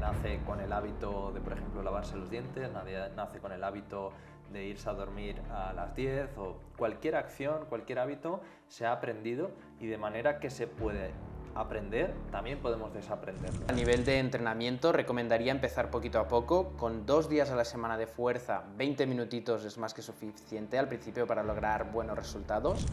nace con el hábito de, por ejemplo, lavarse los dientes, nadie nace con el hábito de irse a dormir a las 10 o cualquier acción, cualquier hábito se ha aprendido y de manera que se puede aprender, también podemos desaprenderlo. A nivel de entrenamiento recomendaría empezar poquito a poco, con 2 días a la semana de fuerza, 20 minutitos es más que suficiente al principio para lograr buenos resultados.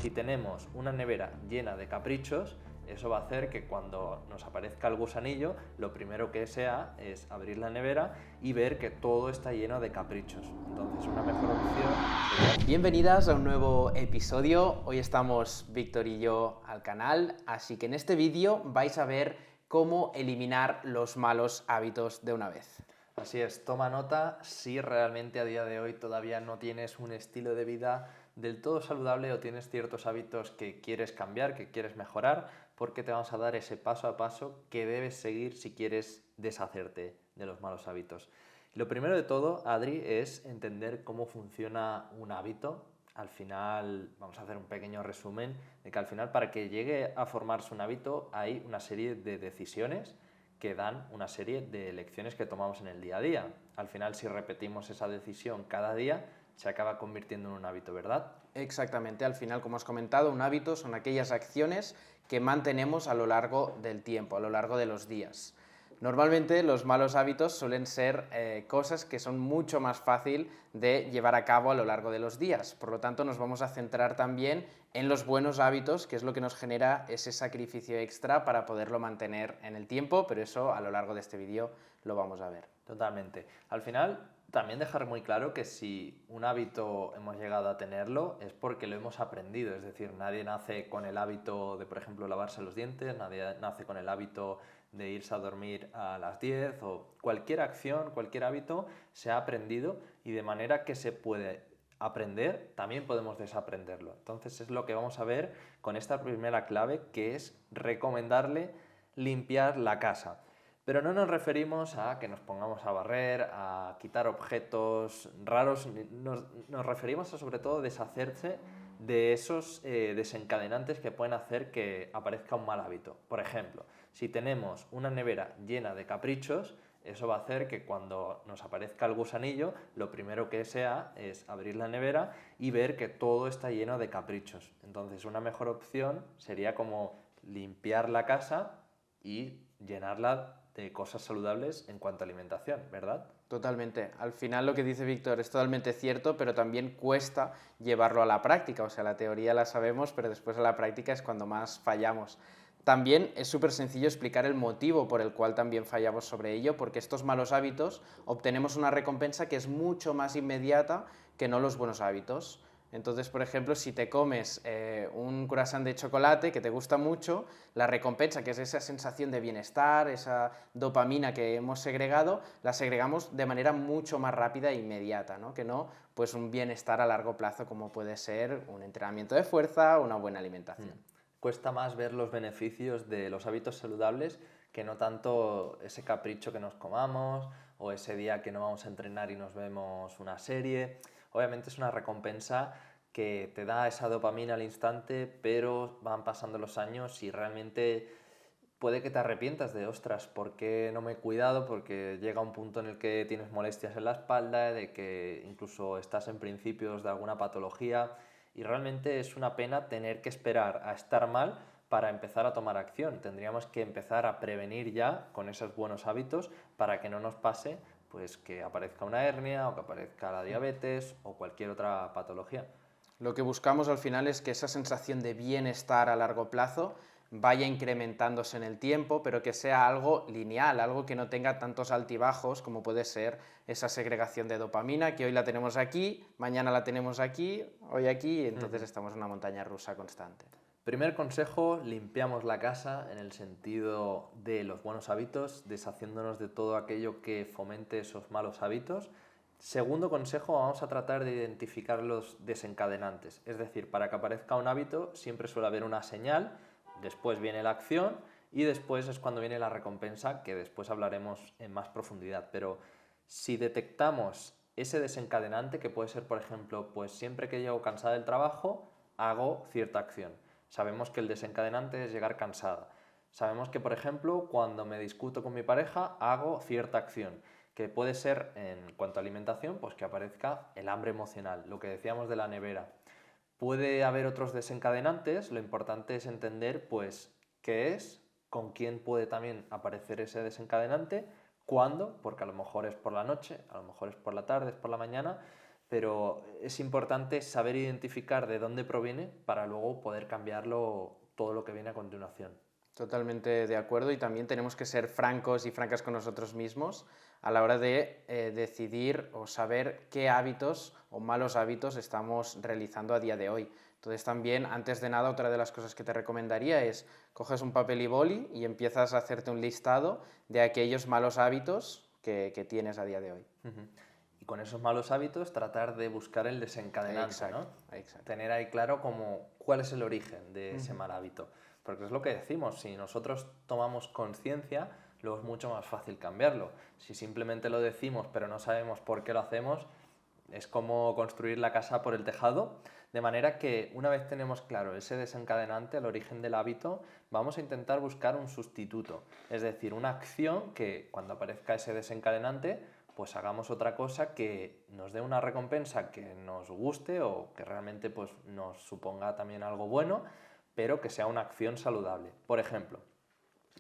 Si tenemos una nevera llena de caprichos, eso va a hacer que cuando nos aparezca el gusanillo, lo primero que sea es abrir la nevera y ver que todo está lleno de caprichos. Entonces, una mejor opción sería... Bienvenidas a un nuevo episodio. Hoy estamos Víctor y yo al canal, así que en este vídeo vais a ver cómo eliminar los malos hábitos de una vez. Así es, toma nota si realmente a día de hoy todavía no tienes un estilo de vida del todo saludable o tienes ciertos hábitos que quieres cambiar, que quieres mejorar, porque te vamos a dar ese paso a paso que debes seguir si quieres deshacerte de los malos hábitos. Lo primero de todo, Adri, es entender cómo funciona un hábito. Al final, vamos a hacer un pequeño resumen de que al final para que llegue a formarse un hábito hay una serie de decisiones que dan una serie de elecciones que tomamos en el día a día. Al final, si repetimos esa decisión cada día, se acaba convirtiendo en un hábito, ¿verdad? Exactamente, al final, como has comentado, un hábito son aquellas acciones que mantenemos a lo largo del tiempo, a lo largo de los días. Normalmente los malos hábitos suelen ser cosas que son mucho más fácil de llevar a cabo a lo largo de los días. Por lo tanto, nos vamos a centrar también en los buenos hábitos, que es lo que nos genera ese sacrificio extra para poderlo mantener en el tiempo, pero eso a lo largo de este vídeo lo vamos a ver. Totalmente. Al final, también dejar muy claro que si un hábito hemos llegado a tenerlo es porque lo hemos aprendido, es decir, nadie nace con el hábito de, por ejemplo, lavarse los dientes, nadie nace con el hábito de irse a dormir a las 10 o cualquier acción, cualquier hábito se ha aprendido y de manera que se puede aprender, también podemos desaprenderlo. Entonces es lo que vamos a ver con esta primera clave, que es recomendarle limpiar la casa. Pero no nos referimos a que nos pongamos a barrer, a quitar objetos raros, nos referimos a sobre todo deshacerse de esos desencadenantes que pueden hacer que aparezca un mal hábito. Por ejemplo, si tenemos una nevera llena de caprichos, eso va a hacer que cuando nos aparezca el gusanillo, lo primero que sea es abrir la nevera y ver que todo está lleno de caprichos. Entonces, una mejor opción sería como limpiar la casa y llenarla de cosas saludables en cuanto a alimentación, ¿verdad? Totalmente. Al final lo que dice Víctor es totalmente cierto, pero también cuesta llevarlo a la práctica. O sea, la teoría la sabemos, pero después a la práctica es cuando más fallamos. También es súper sencillo explicar el motivo por el cual también fallamos sobre ello, porque estos malos hábitos obtenemos una recompensa que es mucho más inmediata que no los buenos hábitos. Entonces, por ejemplo, si te comes un croissant de chocolate que te gusta mucho, la recompensa, que es esa sensación de bienestar, esa dopamina que hemos segregado, la segregamos de manera mucho más rápida e inmediata, ¿no? Que no pues un bienestar a largo plazo como puede ser un entrenamiento de fuerza o una buena alimentación. Cuesta más ver los beneficios de los hábitos saludables que no tanto ese capricho que nos comamos o ese día que no vamos a entrenar y nos vemos una serie. Obviamente es una recompensa que te da esa dopamina al instante, pero van pasando los años y realmente puede que te arrepientas de, ostras, ¿por qué no me he cuidado? Porque llega un punto en el que tienes molestias en la espalda, de que incluso estás en principios de alguna patología y realmente es una pena tener que esperar a estar mal para empezar a tomar acción. Tendríamos que empezar a prevenir ya con esos buenos hábitos para que no nos pase pues que aparezca una hernia o que aparezca la diabetes o cualquier otra patología. Lo que buscamos al final es que esa sensación de bienestar a largo plazo vaya incrementándose en el tiempo, pero que sea algo lineal, algo que no tenga tantos altibajos como puede ser esa segregación de dopamina, que hoy la tenemos aquí, mañana la tenemos aquí, hoy aquí, y entonces estamos en una montaña rusa constante. Primer consejo, limpiamos la casa en el sentido de los buenos hábitos, deshaciéndonos de todo aquello que fomente esos malos hábitos. Segundo consejo, vamos a tratar de identificar los desencadenantes, es decir, para que aparezca un hábito siempre suele haber una señal, después viene la acción y después es cuando viene la recompensa, que después hablaremos en más profundidad. Pero si detectamos ese desencadenante, que puede ser, por ejemplo, pues siempre que llego cansada del trabajo, hago cierta acción. Sabemos que el desencadenante es llegar cansada. Sabemos que, por ejemplo, cuando me discuto con mi pareja, hago cierta acción, que puede ser, en cuanto a alimentación, pues que aparezca el hambre emocional, lo que decíamos de la nevera. Puede haber otros desencadenantes, lo importante es entender, pues, qué es, con quién puede también aparecer ese desencadenante, cuándo, porque a lo mejor es por la noche, a lo mejor es por la tarde, es por la mañana, pero es importante saber identificar de dónde proviene para luego poder cambiarlo todo lo que viene a continuación. Totalmente de acuerdo y también tenemos que ser francos y francas con nosotros mismos a la hora de decidir o saber qué hábitos o malos hábitos estamos realizando a día de hoy. Entonces también, antes de nada, otra de las cosas que te recomendaría es coges un papel y boli y empiezas a hacerte un listado de aquellos malos hábitos que tienes a día de hoy. Ujú. Y con esos malos hábitos tratar de buscar el desencadenante, ¿no? Exacto, exacto. Tener ahí claro como cuál es el origen de ese mal hábito. Porque es lo que decimos, si nosotros tomamos conciencia, luego es mucho más fácil cambiarlo. Si simplemente lo decimos pero no sabemos por qué lo hacemos, es como construir la casa por el tejado, de manera que una vez tenemos claro ese desencadenante, el origen del hábito, vamos a intentar buscar un sustituto, es decir, una acción que cuando aparezca ese desencadenante, pues hagamos otra cosa que nos dé una recompensa que nos guste o que realmente pues, nos suponga también algo bueno, pero que sea una acción saludable. Por ejemplo,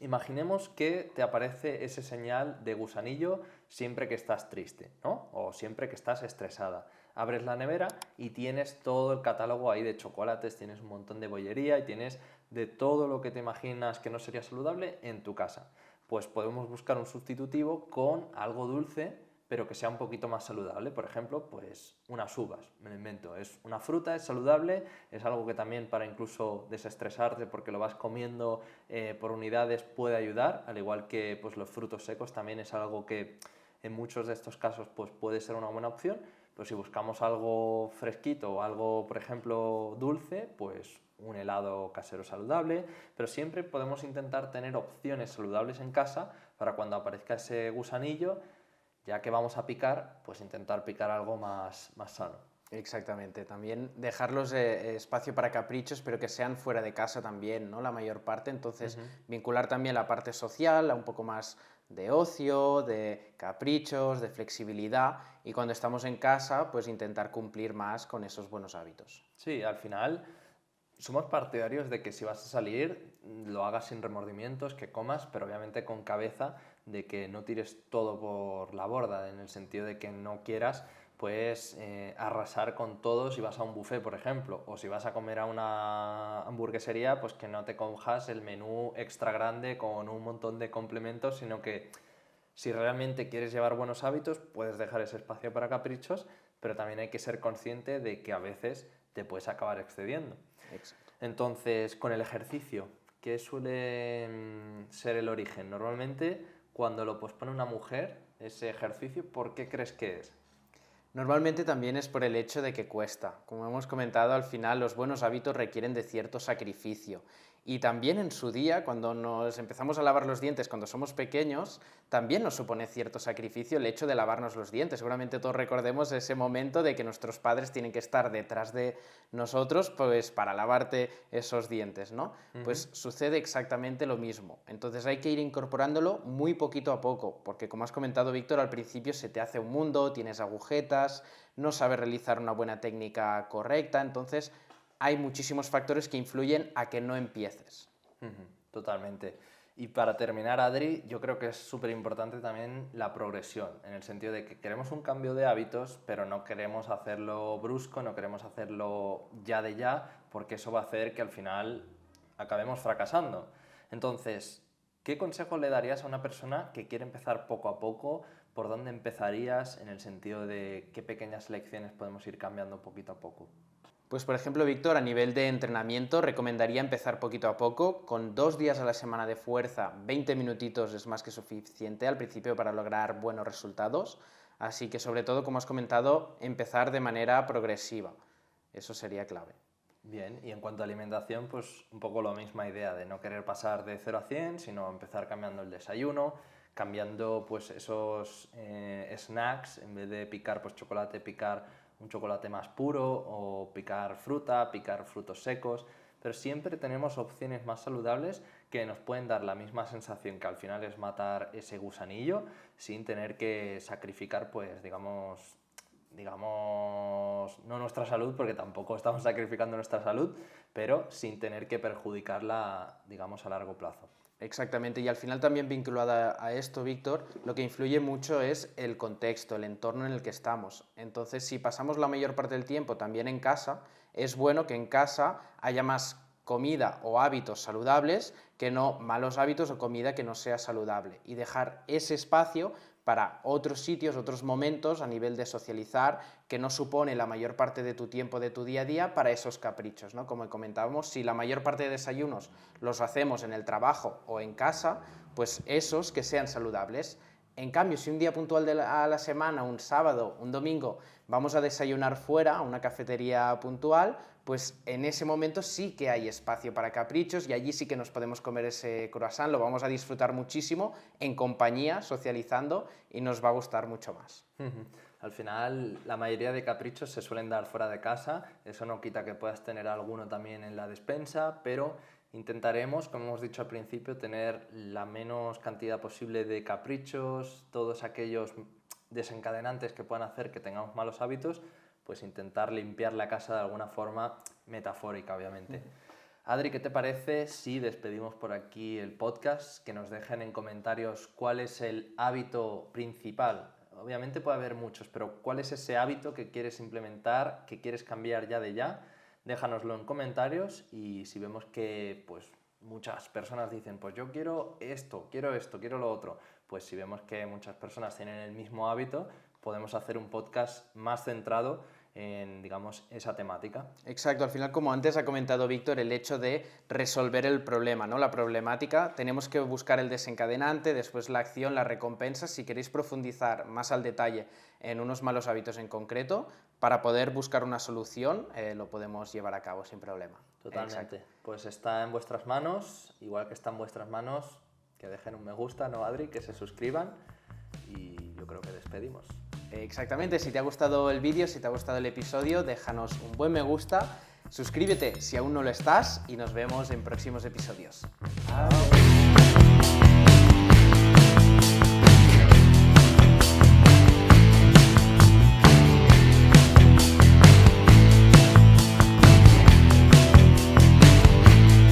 imaginemos que te aparece ese señal de gusanillo siempre que estás triste, ¿no? O siempre que estás estresada. Abres la nevera y tienes todo el catálogo ahí de chocolates, tienes un montón de bollería y tienes de todo lo que te imaginas que no sería saludable en tu casa. Pues podemos buscar un sustitutivo con algo dulce, pero que sea un poquito más saludable. Por ejemplo, pues unas uvas, me lo invento. Es una fruta, es saludable, es algo que también para incluso desestresarte porque lo vas comiendo por unidades puede ayudar, al igual que pues, los frutos secos también es algo que en muchos de estos casos pues, puede ser una buena opción. Pero si buscamos algo fresquito o algo, por ejemplo, dulce, pues un helado casero saludable, pero siempre podemos intentar tener opciones saludables en casa para cuando aparezca ese gusanillo, ya que vamos a picar, pues intentar picar algo más sano. Exactamente, también dejarlos espacio para caprichos, pero que sean fuera de casa también, ¿no? La mayor parte, entonces vincular también la parte social a un poco más de ocio, de caprichos, de flexibilidad y cuando estamos en casa, pues intentar cumplir más con esos buenos hábitos. Sí, al final somos partidarios de que si vas a salir lo hagas sin remordimientos, que comas, pero obviamente con cabeza de que no tires todo por la borda, en el sentido de que no quieras pues arrasar con todo si vas a un buffet, por ejemplo, o si vas a comer a una hamburguesería, pues que no te cojas el menú extra grande con un montón de complementos, sino que si realmente quieres llevar buenos hábitos, puedes dejar ese espacio para caprichos, pero también hay que ser consciente de que a veces te puedes acabar excediendo. Exacto. Entonces, con el ejercicio, ¿qué suele ser el origen? Normalmente, cuando lo pospone una mujer, ese ejercicio, ¿por qué crees que es? Normalmente también es por el hecho de que cuesta. Como hemos comentado, al final los buenos hábitos requieren de cierto sacrificio. Y también en su día, cuando nos empezamos a lavar los dientes cuando somos pequeños, también nos supone cierto sacrificio el hecho de lavarnos los dientes. Seguramente todos recordemos ese momento de que nuestros padres tienen que estar detrás de nosotros pues, para lavarte esos dientes, ¿no? Pues sucede exactamente lo mismo. Entonces hay que ir incorporándolo muy poquito a poco, porque como has comentado, Víctor, al principio se te hace un mundo, tienes agujetas, no sabes realizar una buena técnica correcta, entonces hay muchísimos factores que influyen a que no empieces. Totalmente. Y para terminar, Adri, yo creo que es súper importante también la progresión, en el sentido de que queremos un cambio de hábitos, pero no queremos hacerlo brusco, no queremos hacerlo ya de ya, porque eso va a hacer que al final acabemos fracasando. Entonces, ¿qué consejo le darías a una persona que quiere empezar poco a poco? ¿Por dónde empezarías en el sentido de qué pequeñas lecciones podemos ir cambiando poquito a poco? Pues por ejemplo, Víctor, a nivel de entrenamiento recomendaría empezar poquito a poco, con 2 días a la semana de fuerza, 20 minutitos es más que suficiente al principio para lograr buenos resultados, así que sobre todo, como has comentado, empezar de manera progresiva, eso sería clave. Bien, y en cuanto a alimentación, pues un poco la misma idea de no querer pasar de 0 a 100, sino empezar cambiando el desayuno, cambiando pues esos snacks, en vez de picar pues chocolate, picar un chocolate más puro o picar fruta, picar frutos secos, pero siempre tenemos opciones más saludables que nos pueden dar la misma sensación, que al final es matar ese gusanillo sin tener que sacrificar, pues digamos, no nuestra salud, porque tampoco estamos sacrificando nuestra salud, pero sin tener que perjudicarla, digamos, a largo plazo. Exactamente, y al final también vinculada a esto, Víctor, lo que influye mucho es el contexto, el entorno en el que estamos. Entonces, si pasamos la mayor parte del tiempo también en casa, es bueno que en casa haya más comida o hábitos saludables que no malos hábitos o comida que no sea saludable, y dejar ese espacio para otros sitios, otros momentos a nivel de socializar, que no supone la mayor parte de tu tiempo de tu día a día para esos caprichos, ¿no? Como comentábamos, si la mayor parte de desayunos los hacemos en el trabajo o en casa, pues esos que sean saludables. En cambio, si un día puntual a la semana, un sábado, un domingo, vamos a desayunar fuera, a una cafetería puntual, pues en ese momento sí que hay espacio para caprichos y allí sí que nos podemos comer ese croissant, lo vamos a disfrutar muchísimo en compañía, socializando, y nos va a gustar mucho más. Al final, la mayoría de caprichos se suelen dar fuera de casa, eso no quita que puedas tener alguno también en la despensa, pero intentaremos, como hemos dicho al principio, tener la menos cantidad posible de caprichos, todos aquellos desencadenantes que puedan hacer que tengamos malos hábitos, pues intentar limpiar la casa de alguna forma metafórica, obviamente. Adri, ¿qué te parece si despedimos por aquí el podcast? Que nos dejen en comentarios cuál es el hábito principal. Obviamente puede haber muchos, pero ¿cuál es ese hábito que quieres implementar, que quieres cambiar ya de ya? Déjanoslo en comentarios, y si vemos que pues, muchas personas dicen pues yo quiero esto, quiero lo otro, pues si vemos que muchas personas tienen el mismo hábito, podemos hacer un podcast más centrado en, digamos, esa temática. Exacto, al final, como antes ha comentado Víctor, el hecho de resolver el problema, ¿no? La problemática, tenemos que buscar el desencadenante, después la acción, la recompensa. Si queréis profundizar más al detalle en unos malos hábitos en concreto, para poder buscar una solución, lo podemos llevar a cabo sin problema. Totalmente. Exacto. Pues está en vuestras manos, igual que está en vuestras manos, que dejen un me gusta, ¿no, Adri? Que se suscriban, y yo creo que despedimos. Exactamente, si te ha gustado el vídeo, si te ha gustado el episodio, déjanos un buen me gusta, suscríbete si aún no lo estás, y nos vemos en próximos episodios. Adiós.